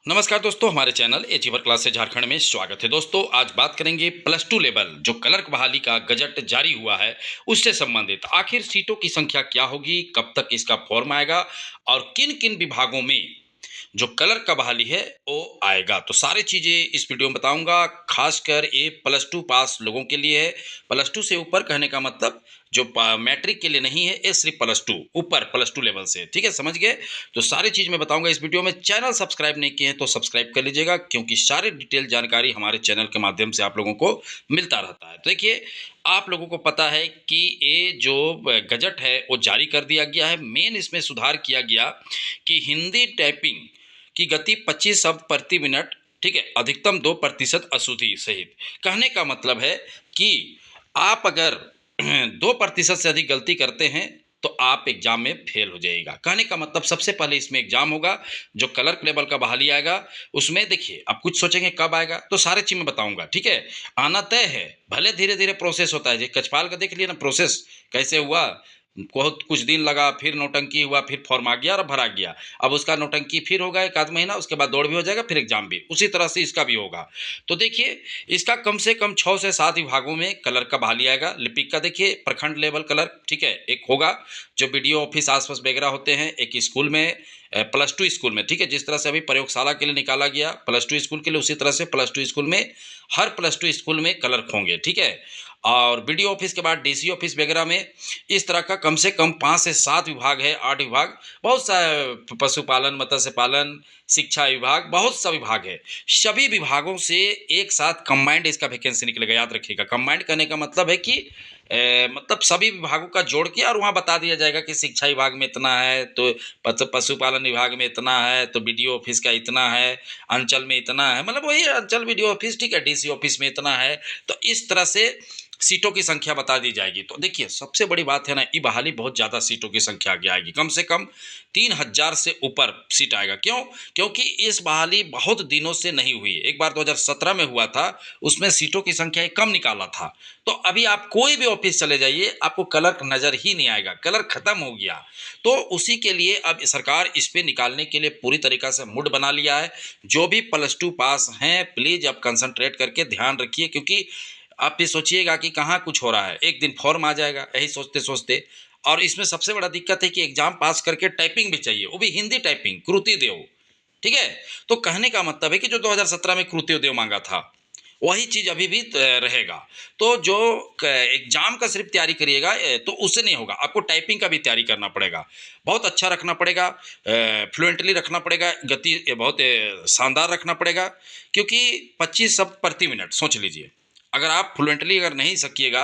नमस्कार दोस्तों, हमारे चैनल अचीवर क्लास से झारखंड में स्वागत है। दोस्तों, आज बात करेंगे +2 लेवल जो क्लर्क बहाली का गजट जारी हुआ है उससे संबंधित। आखिर सीटों की संख्या क्या होगी, कब तक इसका फॉर्म आएगा और किन किन विभागों में जो क्लर्क का बहाली है वो आएगा। तो सारी चीज़ें इस वीडियो में बताऊंगा। खासकर ये +2 पास लोगों के लिए है। +2 से ऊपर कहने का मतलब जो मैट्रिक के लिए नहीं है, ये सिर्फ +2 ऊपर +2 लेवल से, ठीक है, समझ गए। तो सारी चीज़ मैं बताऊंगा इस वीडियो में। चैनल सब्सक्राइब नहीं किए हैं तो सब्सक्राइब कर लीजिएगा, क्योंकि सारी डिटेल जानकारी हमारे चैनल के माध्यम से आप लोगों को मिलता रहता है। तो देखिए, आप लोगों को पता है कि ये जो गजट है वो जारी कर दिया गया है। मेन इसमें सुधार किया गया कि हिंदी टाइपिंग की गति 25 शब्द प्रति मिनट, ठीक है, अधिकतम 2% अशुद्धि सहित। कहने का मतलब है कि आप अगर 2% से अधिक गलती करते हैं तो आप एग्जाम में फेल हो जाएगा। कहने का मतलब सबसे पहले इसमें एग्जाम होगा जो क्लर्क लेवल का बहाली आएगा। उसमें देखिए, आप कुछ सोचेंगे कब आएगा, तो सारे चीज मैं बताऊंगा, ठीक है। आना तय है, भले धीरे धीरे प्रोसेस होता है। कचपाल का देख लिया ना प्रोसेस कैसे हुआ। बहुत कुछ दिन लगा, फिर नौटंकी हुआ, फिर फॉर्म आ गया और भरा गया। अब उसका नौटंकी फिर होगा एक आध महीना, उसके बाद दौड़ भी हो जाएगा, फिर एग्जाम भी उसी तरह से इसका भी होगा। तो देखिए, इसका कम से कम 6 से 7 विभागों में क्लर्क का बहाली आएगा। लिपिक का देखिए प्रखंड लेवल क्लर्क, ठीक है, एक होगा जो बीडीओ ऑफिस आसपास वगैरह होते हैं। एक स्कूल में +2 स्कूल में, ठीक है, जिस तरह से अभी प्रयोगशाला के लिए निकाला गया +2 स्कूल के लिए, उसी तरह से +2 स्कूल में हर +2 स्कूल में क्लर्क होंगे, ठीक है। और बीडीओ ऑफिस के बाद डीसी ऑफिस वगैरह में इस तरह का कम से कम 5 से 7 विभाग है, 8 विभाग, बहुत सा पशुपालन, मत्स्य पालन, शिक्षा विभाग, बहुत सा विभाग है। सभी विभागों से एक साथ कंबाइंड इसका वैकेंसी निकलेगा। याद रखिएगा, कंबाइंड करने का मतलब है कि मतलब सभी विभागों का जोड़ के और वहाँ बता दिया जाएगा कि शिक्षा विभाग में इतना है, तो पशुपालन विभाग में इतना है, तो बीडीओ ऑफिस का इतना है, अंचल में इतना है, मतलब वही अंचल बीडीओ ऑफिस, ठीक है, डीसी ऑफिस में इतना है। तो इस तरह से सीटों की संख्या बता दी जाएगी। तो देखिए, सबसे बड़ी बात है ना, ये बहाली बहुत ज़्यादा सीटों की संख्या आगे आएगी। कम से कम 3000 से ऊपर सीट आएगा। क्यों? क्योंकि इस बहाली बहुत दिनों से नहीं हुई। एक बार 2017 में हुआ था, उसमें सीटों की संख्या कम निकाला था। तो अभी आप कोई भी ऑफिस चले जाइए, आपको क्लर्क नज़र ही नहीं आएगा, क्लर्क खत्म हो गया। तो उसी के लिए अब सरकार इस पे निकालने के लिए पूरी तरीक़ा से मूड बना लिया है। जो भी +2 पास हैं, प्लीज़ अब कंसंट्रेट करके ध्यान रखिए, क्योंकि आप ये सोचिएगा कि कहाँ कुछ हो रहा है, एक दिन फॉर्म आ जाएगा, यही सोचते सोचते। और इसमें सबसे बड़ा दिक्कत है कि एग्जाम पास करके टाइपिंग भी चाहिए, वो भी हिंदी टाइपिंग, कृति देव, ठीक है। तो कहने का मतलब है कि जो 2017 में कृति देव मांगा था, वही चीज़ अभी भी रहेगा। तो जो एग्जाम का सिर्फ तैयारी करिएगा तो उससे नहीं होगा, आपको टाइपिंग का भी तैयारी करना पड़ेगा। बहुत अच्छा रखना पड़ेगा, फ्लुएंटली रखना पड़ेगा, गति बहुत शानदार रखना पड़ेगा। क्योंकि 25 शब्द प्रति मिनट सोच लीजिए, अगर आप फ्लुएंटली अगर नहीं सकिएगा,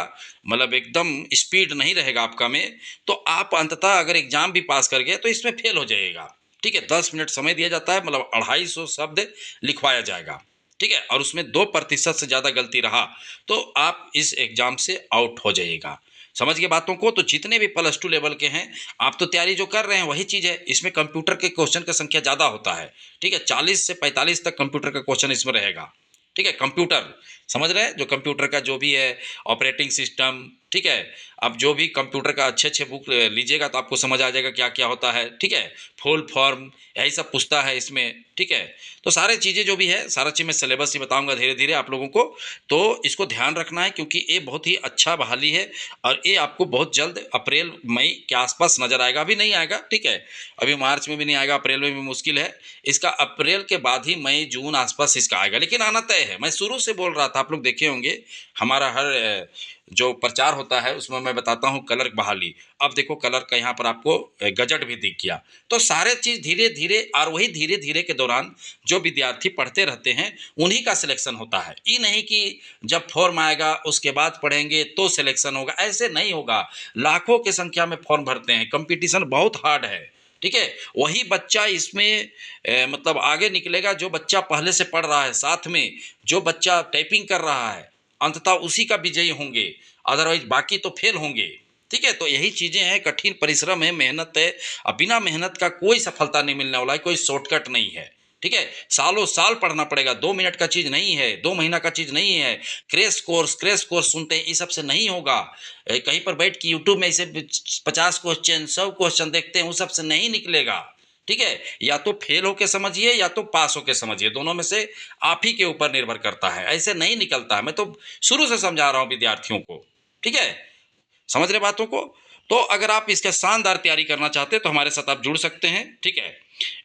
मतलब एकदम स्पीड नहीं रहेगा आपका में, तो आप अंततः अगर एग्जाम भी पास कर गए तो इसमें फेल हो जाइएगा, ठीक है। 10 मिनट समय दिया जाता है, मतलब 250 शब्द लिखवाया जाएगा, ठीक है। और उसमें 2% से ज़्यादा गलती रहा तो आप इस एग्जाम से आउट हो जाइएगा। समझ गए बातों को। तो जितने भी +2 लेवल के हैं, आप तो तैयारी जो कर रहे हैं वही चीज़ है। इसमें कंप्यूटर के क्वेश्चन की संख्या ज़्यादा होता है, ठीक है। 40 से 45 तक कंप्यूटर का क्वेश्चन इसमें रहेगा, ठीक है। कंप्यूटर समझ रहे हैं, जो कंप्यूटर का जो भी है ऑपरेटिंग सिस्टम, ठीक है। अब जो भी कंप्यूटर का अच्छे अच्छे बुक लीजिएगा तो आपको समझ आ जाएगा क्या क्या होता है, ठीक है। फुल फॉर्म यही सब पूछता है इसमें, ठीक है। तो सारे चीज़ें जो भी है, सारा चीज़ मैं सिलेबस ही बताऊंगा धीरे धीरे आप लोगों को। तो इसको ध्यान रखना है, क्योंकि ये बहुत ही अच्छा बहाली है और ये आपको बहुत जल्द अप्रैल मई के आसपास नजर आएगा। अभी नहीं आएगा, ठीक है, अभी मार्च में भी नहीं आएगा, अप्रैल में भी मुश्किल है। इसका अप्रैल के बाद ही मई जून आसपास इसका आएगा, लेकिन आना तय है। मैं शुरू से बोल रहा था, आप लोग देखे होंगे हमारा हर जो प्रचार होता है उसमें मैं बताता हूँ क्लर्क बहाली। अब देखो क्लर्क का यहाँ पर आपको गजट भी दिख गया। तो सारे चीज़ धीरे धीरे, और वही धीरे धीरे के दौरान जो विद्यार्थी पढ़ते रहते हैं उन्हीं का सिलेक्शन होता है। ये नहीं कि जब फॉर्म आएगा उसके बाद पढ़ेंगे तो सिलेक्शन होगा, ऐसे नहीं होगा। लाखों की संख्या में फॉर्म भरते हैं, कंपटीशन बहुत हार्ड है, ठीक है। वही बच्चा इसमें मतलब आगे निकलेगा जो बच्चा पहले से पढ़ रहा है, साथ में जो बच्चा टाइपिंग कर रहा है, अंततः उसी का विजयी होंगे, अदरवाइज बाकी तो फेल होंगे, ठीक है। तो यही चीज़ें हैं, कठिन परिश्रम है, मेहनत है। अब बिना मेहनत का कोई सफलता नहीं मिलने वाला है, कोई शॉर्टकट नहीं है, ठीक है। सालों साल पढ़ना पड़ेगा, 2 मिनट का चीज़ नहीं है, 2 महीना का चीज़ नहीं है। क्रैश कोर्स सुनते हैं, ये सबसे नहीं होगा। कहीं पर बैठ के यूट्यूब में ऐसे 50 क्वेश्चन 100 क्वेश्चन देखते हैं, उस सबसे नहीं निकलेगा, ठीक है, या तो फेल होके समझिए या तो पास होके समझिए, दोनों में से आप ही के ऊपर निर्भर करता है, ऐसे नहीं निकलता है। मैं तो शुरू से समझा रहा हूँ विद्यार्थियों को, ठीक है, समझ रहे बातों को। तो अगर आप इसका शानदार तैयारी करना चाहते हैं तो हमारे साथ आप जुड़ सकते हैं, ठीक है।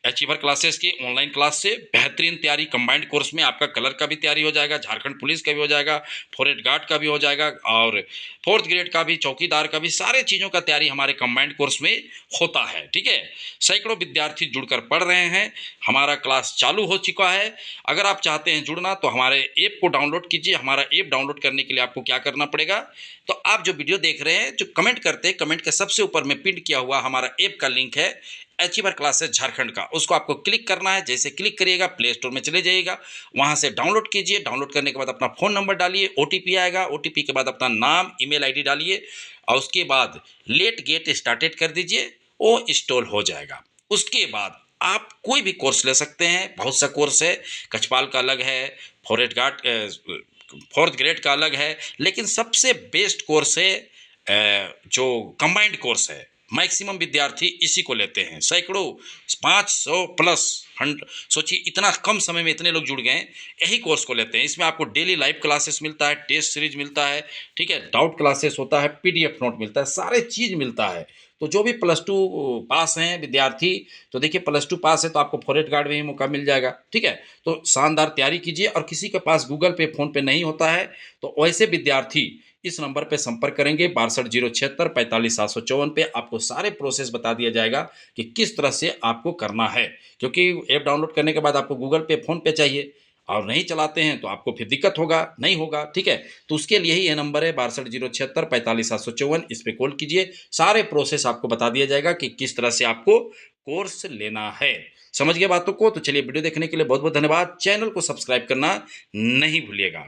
अचीवर क्लासेस की ऑनलाइन क्लास से बेहतरीन तैयारी कंबाइंड कोर्स में आपका कलर का भी तैयारी हो जाएगा, झारखंड पुलिस का भी हो जाएगा, फॉरेस्ट गार्ड का भी हो जाएगा और फोर्थ ग्रेड का भी, चौकीदार का भी, सारे चीज़ों का तैयारी हमारे कंबाइंड कोर्स में होता है, ठीक है। सैकड़ों विद्यार्थी जुड़कर पढ़ रहे हैं, हमारा क्लास चालू हो चुका है। अगर आप चाहते हैं जुड़ना तो हमारे ऐप को डाउनलोड कीजिए। हमारा ऐप डाउनलोड करने के लिए आपको क्या करना पड़ेगा, तो आप जो वीडियो देख रहे हैं, जो कमेंट करते हैं, कमेंट के सबसे ऊपर में पिन किया हुआ हमारा ऐप का लिंक है, अचीवर क्लासेस झारखंड का, उसको आपको क्लिक करना है। जैसे क्लिक करिएगा प्ले स्टोर में चले जाइएगा, वहाँ से डाउनलोड कीजिए। डाउनलोड करने के बाद अपना फ़ोन नंबर डालिए, ओटीपी आएगा, ओटीपी के बाद अपना नाम, ईमेल आईडी डालिए और उसके बाद लेट गेट स्टार्टेड कर दीजिए, वो इंस्टॉल हो जाएगा। उसके बाद आप कोई भी कोर्स ले सकते हैं, बहुत सा कोर्स है, कछपाल का अलग है, फॉरेस्ट गार्ड फोर्थ ग्रेड का अलग है, लेकिन सबसे बेस्ट कोर्स है जो कंबाइंड कोर्स है। मैक्सिमम विद्यार्थी इसी को लेते हैं, सैकड़ों 500 प्लस सोचिए इतना कम समय में इतने लोग जुड़ गए हैं, यही कोर्स को लेते हैं। इसमें आपको डेली लाइव क्लासेस मिलता है, टेस्ट सीरीज मिलता है, ठीक है, डाउट क्लासेस होता है, पीडीएफ नोट मिलता है, सारे चीज़ मिलता है। तो जो भी +2 पास हैं विद्यार्थी, तो देखिए +2 पास है तो आपको फॉरेस्ट गार्ड में ही मौका मिल जाएगा, ठीक है। तो शानदार तैयारी कीजिए और किसी के पास गूगल पे, फ़ोन पे नहीं होता है तो वैसे विद्यार्थी इस नंबर पे संपर्क करेंगे 62 076 45 754 पे। आपको सारे प्रोसेस बता दिया जाएगा कि किस तरह से आपको करना है, क्योंकि ऐप डाउनलोड करने के बाद आपको गूगल पे, फ़ोन पे चाहिए और नहीं चलाते हैं तो आपको फिर दिक्कत होगा, नहीं होगा, ठीक है। तो उसके लिए ही ये नंबर है 62 076 45 754, इस पे कॉल कीजिए। सारे प्रोसेस आपको बता दिया जाएगा कि किस तरह से आपको कोर्स लेना है। समझ गए बातों को? तो चलिए, वीडियो देखने के लिए बहुत बहुत धन्यवाद। चैनल को सब्सक्राइब करना नहीं भूलिएगा।